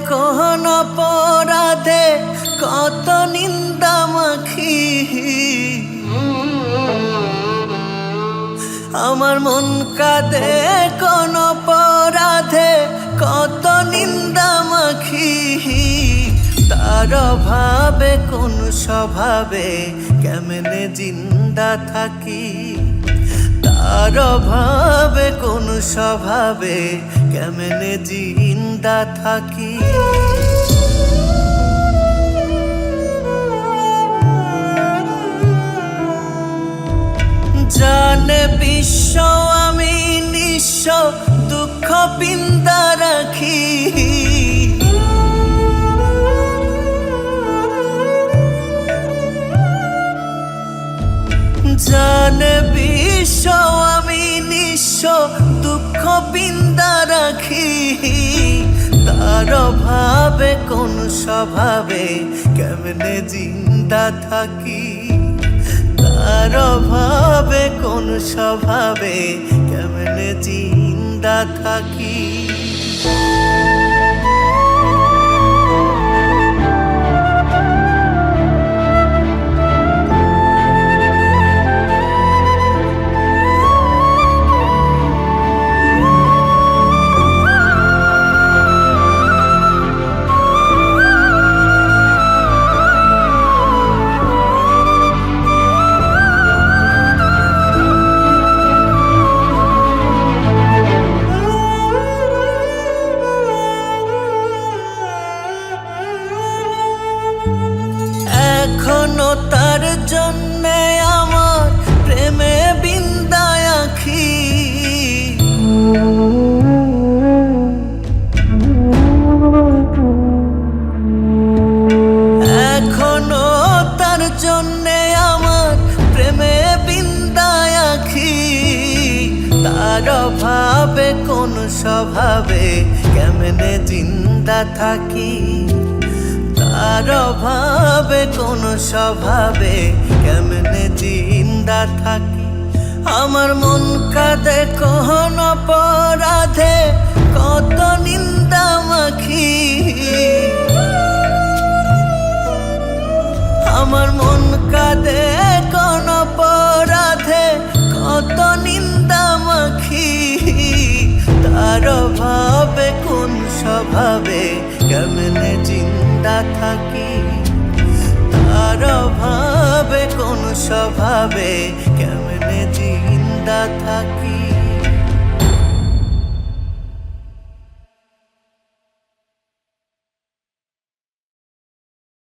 কোন অপরাধে কত নিন্দা মাখি, আমার মন কাঁদে কোন অপরাধে কত নিন্দা মাখি। তার অভাবে কোন স্বভাবে কেমনে জিন্দা থাকি, তার অভাবে কোন স্বভাবে কেমনে জিন্দা থাকি। জানে বিশ্ব আমি নিঃস্ব দুঃখ পিন্দা রাখি, জানে বিশ্ব আমি নিঃস্ব দুঃখ পিন্দা রাখি। তার অভাবে কোন স্বভাবে কেমনে জিন্দা থাকি, তার অভাবে কোন স্বভাবে কেমনে জিন্দা থাকি। এখনো তার জন্যে আমার প্রেমে বিন্দায় আঁখি, এখনো তার জন্যে আমার প্রেমে বিন্দায় আঁখি। তার অভাবে কোন স্বভাবে কেমনে জিন্দা থাকি, তার অভাবে কোন স্বভাবে কেমনে জিন্দা থাকি। আমার মন কাঁদে কোন অপরাধে কত নিন্দা মাখি, আমার মন কাঁদে কোন অপরাধে কত নিন্দা মাখি। তার অভাবে কোন স্বভাবে কেমনে জিন্দা থাকি, তার অভাবে কোন স্বভাবে কেমনে জিন্দা থাকি।